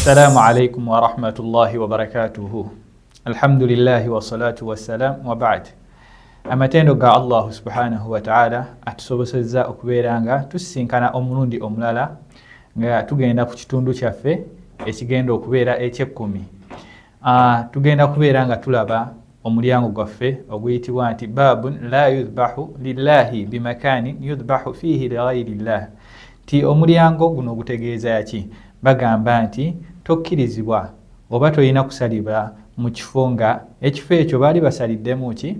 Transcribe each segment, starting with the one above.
السلام عليكم ورحمة الله وبركاته. الحمد لله والصلاة والسلام وبعد. Amatendo ga Allah subhanahu wa ta'ala atusobosezza okubeera nga tusinkana omulundi omulala nga tugenda ku kitundu kyaffe ekigenda okubeera eky'ekkumi. Tugenda kubeera nga tulaba omulyango gwaffe oguyitibwa nti babun la yudhbahu lillahi bimakani yudhbahu fihi lighayrillah. Ti omulyango guno gutegeeza yaki? Bagamba nti tokkirizibwa oba toyina kusalibwa mu kifo nga ekifo ekyo baali basaliddemu ki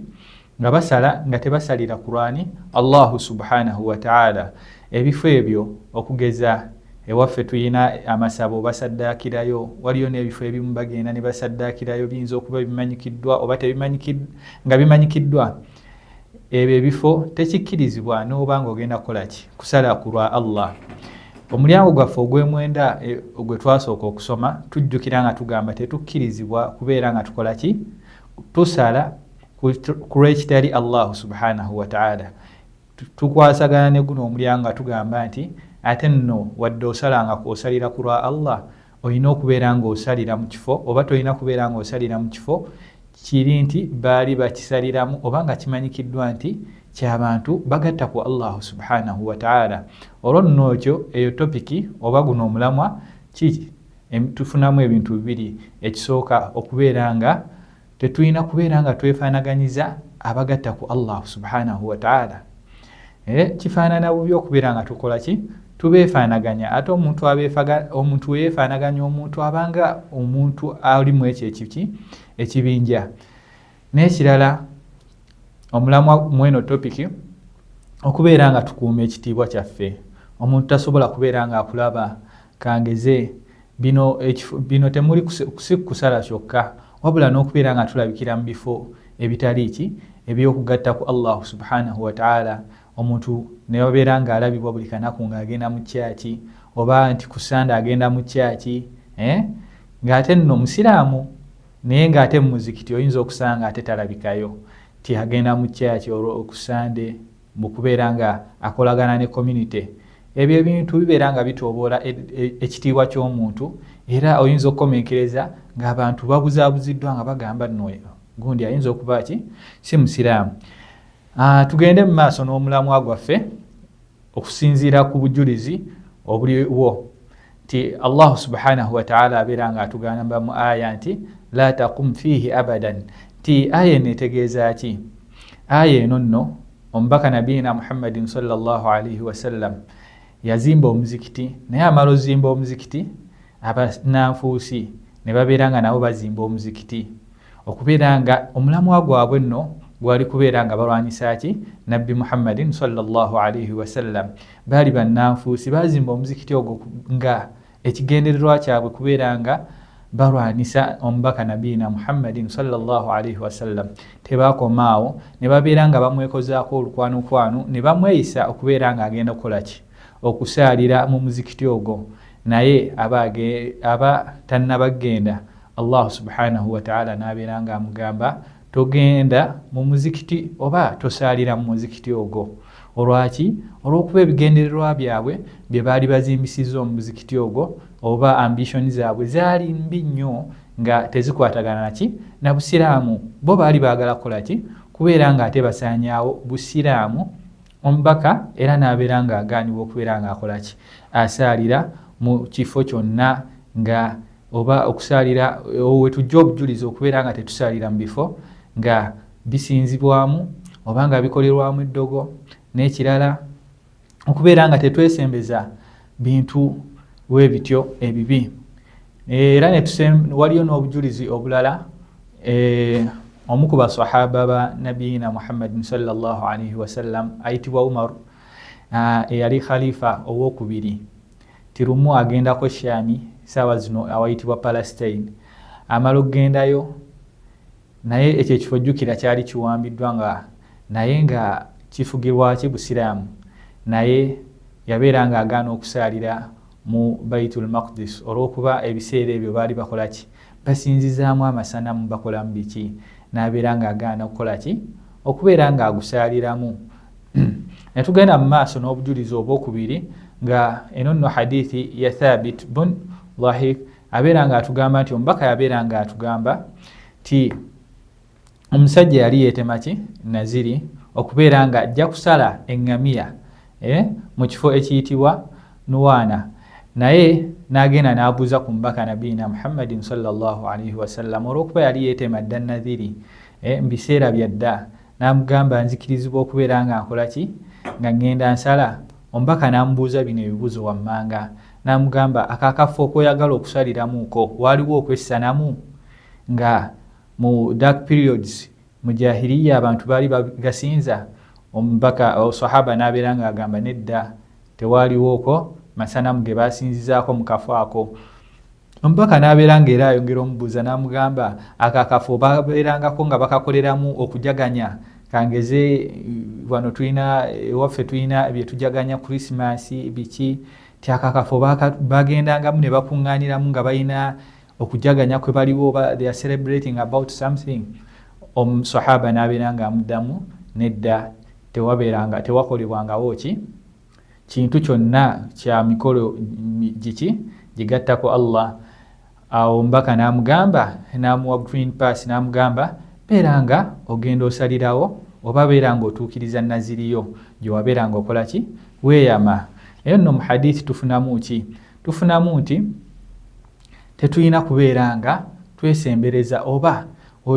nga basala nga tebasalira Qur'ani Allahu subhanahu wa ta'ala. Ebifo ebyo okugeza ewaffe tuyina amasabo basaddakirayo, waliyo n'ebifo ebimu bagenda ne basaddakirayo biyinza okuba bimanyikiddwa oba nga bimanyikiddwa. Ebyo ebifo tekikkirizibwa n'oba nga ogenda kukola ki? Kusala ku lwa Allah. Omulyango gwaffe ogw'emwenda gwe twasooka okusoma tujjukira nga tugamba tetukkirizibwa kubeera nga tukola ki? Tusala ku lw'ekitali Allah subhanahu wa ta'ala. Tukwasagana ne guno omulyango nga tugamba nti ate nno wadde osala nga kwosalira ku lwa Allah olina okubeera nga osalira mu kifo oba tolina kubeera nga osalira mu kifo kiri nti baali bakisaliramu oba nga kimanyikiddwa nti ky'abantu bagatta ku Allah subhanahu wa ta'ala. Olwo nno ekyo eyo topiki oba guno omulamwa tufunamu ebintu bibiri. Ekisooka okubeera nga tetulina kubeera nga twefaanaganyiza abagatta ku Allah subhanahu wa ta'ala. Kifaanana bubi okubeera nga tukola ki? Tubeefaanaganya. Ate omuntu weefaanaganya omuntu abanga omuntu alimu ekyo ekibinja. N'ekirala omulamwa mweno topiki okubeera nga tukuuma ekitiibwa kyaffe. Omuntu tasobola kubeera nga akulaba kangeze bino temuli kusala kyokka wabula n'okubeera nga tulabikira mu bifo ebitali ki ebyokugatta ku Allah subhanahu wa ta'ala. Omuntu ne babeera nga alabibwa buli kanaku ng'agenda mu kyaki oba nti ku Sande agenda mu kyaki ng'ate nno musiraamu naye ng'ate mu muzikiti oyinza okusanga ate talabikayo ti agenda mu kyaki olwo ku Sande mu kubeera nga akolagana ne community. Ebyo ebintu bibeera nga bitoboola ekitiibwa ky'omuntu era oyinza okukomenkereza ng'abantu babuzaabuziddwa nga bagamba nno gundi ayinza okuba ki si musiraamu. Tugende mu maaso n'omulamwa gwaffe okusinziira ku bujulizi obuliwo nti Allah subhanahu wa ta'ala abeera nga atugamba mu aya nti la taqum fihi abadan. Ti aya netegeeza ki? Aya eno nno omubaka nabiina Muhammadin sallallahu alaihi wasallam yazimba omuzikiti, naye amala ozimba omuzikiti abannanfuusi ne babeera nga nabo bazimba omuzikiti okubeera nga omulamwa gwabwe nno gwali kubeera nga balwanyisa ki? Nabbi Muhammadin sallallahu alaihi wasallam. Baali bannanfuusi bazimba omuzikiti ogwo nga ekigendererwa kyabwe kubeera nga balwanyisa omubaka nabiina Muhammadin sallallahu alaihi wasallam. Tebakomaawo ne babeera nga bamwekozaako olukwanukwanu ne bamweyisa okubeera nga agenda kukola ki? Okusaalira mu muzikiti ogwo. Naye aba tannabagenda Allah subhanahu wa ta'ala n'abeera nga amugamba togenda mu muzikiti oba tosaalira mu muzikiti ogwo. Olwaki? Olw'okuba ebigendererwa byabwe bye baali bazimbisizza omu muzikiti ogwo oba ambition zaabwe zaali mbi nnyo nga tezikwatagana naki na busiraamu. Bo baali baagala kukola ki? Kubeera nga ate basaanyaawo busiraamu. Omubaka era n'abeera nga agaanibwa okubeera nga akola ki? Asaalira mu kifo kyonna nga oba okusaalira wetujja obujulizi okubeera nga tetusaalira mu bifo nga bisinzibwamu oba nga bikolerwamu eddogo. N'ekirala okubeera nga tetwesembeza bintu bwe bityo ebibi. Era waliyo n'obujulizi obulala omu ku basahaba ba nabiina Muhammadin sallallahu alaihi wasallam ayitibwa Umar eyali khalifa owokubiri. Tirumu agendako Shaami saawa zino awayitibwa Palestine. Amala okugendayo naye ekyo ekifo jjukira kyali kiwambiddwa nga naye nga kifugibwa ki busiraamu. Naye yabeera nga agaana okusaalira mu Baitul Maqdis olw'okuba ebiseera ebyo baali bakola ki? Basinzizaamu amasanamu bakolamu biki? N'abeera nga agaana okukola ki? Okubeera nga agusaaliramu. Ne tugenda mu maaso n'obujulizi obwokubiri nga eno nno hadithi ya Thabit bun Dhahik abeera nga atugamba nti omubaka yabeera nga atugamba ti omusajja yali yeetema ki naziri okubeera nga ajja kusala eŋŋamiya mu kifo ekiyitibwa Nuwaana, naye n'agenda n'abuuza ku mubaka nabiina Muhammadin sallallahu alaihi wasallam olw'okuba yali yeetema dda naziri mu biseera bya dda, n'amugamba nzikirizibwa okubeera nga nkola ki nga ngenda nsala. Omubaka n'amubuuza bino ebibuuzo wammanga, n'amugamba akakafo okweyagala okusaliramuuko waliwo okwessanamu? Nga mu dark periods mu jahiliya abantu baali bagasinza. Omubaka sahaba n'abeera nga agamba nedda, tewaliwooko masanamu ge basinzizaako mu kafo ako. Omubaka n'abeera nga era ayongera omubuuza n'amugamba akakafo babeerangako nga bakakoleramu okujaganya, kangeze wano tulina ewaffe tulina bye tujaganya Krismasi biki, ti akakafo bagendangamu ne bakuŋŋaaniramu nga balina okujaganya kwe baliwo, they are celebrating about something. Omusahaba n'abeera nga amuddamu nedda, tewakolebwangawo ki kintu kyonna kya mikolo giki gigattako Allah. Awo omubaka n'amugamba, n'amuwa green pass, n'amugamba beera nga ogenda osalirawo oba beera nga otuukiriza naziriyo gye wabeera nga okola ki weeyama. Eyo nno mu hadithi tufunamu ki? Tufunamu nti tetulina kubeera nga twesembereza, oba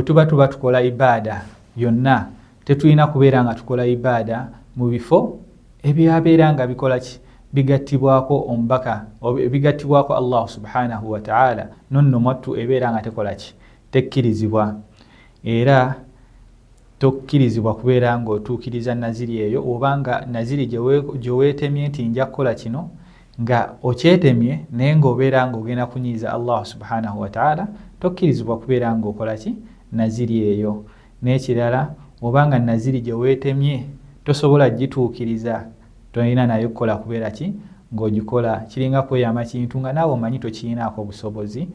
tuba tukola ibaada yonna tetulina kubeera nga tukola ibaada mu bifo ebyabeera nga bikola ki bigattibwako omubaka bigattibwako Allah subhanahu wa ta'ala. Nonno mwattu ebeera nga tekola ki tekkirizibwa, era tokkirizibwa kubeera nga otuukiriza naziri eyo, obanga naziri gye weetemye nti nja kukola kino nga okyetemye naye ng'obeera nga ogenda kunyiiza Allah subhanahu wa ta'ala, tokkirizibwa kubeera nga okola ki naziri eyo. N'ekirala, obanga naziri gye weetemye tosobola gituukiriza, tolina nayo kukola kubeera ki ng'ogikola. Kiringa kweyama kintu nga naawe omanyi tokiyinaako obusobozi,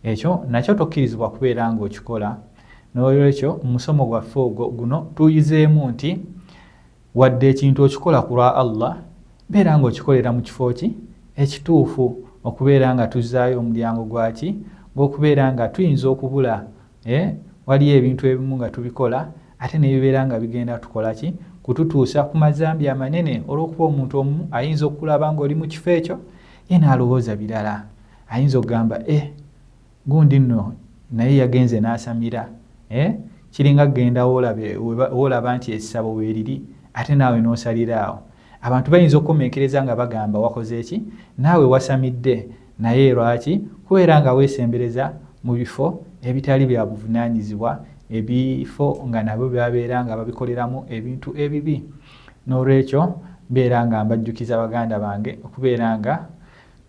ekyo nakyo tokkirizibwa kubeera ng'okikola. N'olwekyo musomo gwaffe guno tuyizeemu nti wadde ekintu okikola ku lwa Allah, beera ng'okikolera mu kifo ki ekituufu, okubeera nga tuzzaayo omulyango gwaki gw'okubeera nga tuyinza okubula. Waliyo ebintu ebimu nga tubikola ate ne bibeera nga bigenda tukola ki kututuusa ku mazambi amanene, olw'okuba omuntu omu ayinza okulaba ng'oli mu kifo ekyo ye n'alowooza birala. Ayinza okugamba gundi nno naye yagenze n'asamira. Kiringa kgenda woolaba nti essabo weeriri ate naawe n'osaliraawo. Abantu bayinza okukomekereza nga bagamba wakoze ki naawe wasamidde, naye lwaki kubeera nga weesembereza mu bifo ebitali bya buvunaanyizibwa, ebifo nga nabo byabeera nga babikoleramu ebintu ebibi. N'olwekyo mbeera nga mbajjukiza baganda bange okubeera nga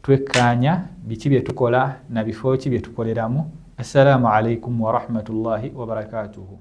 twekkaanya biki bye tukola na bifo ki bye tukoleramu. Assalamu alaikum wa rahmatullahi wa barakatuhu.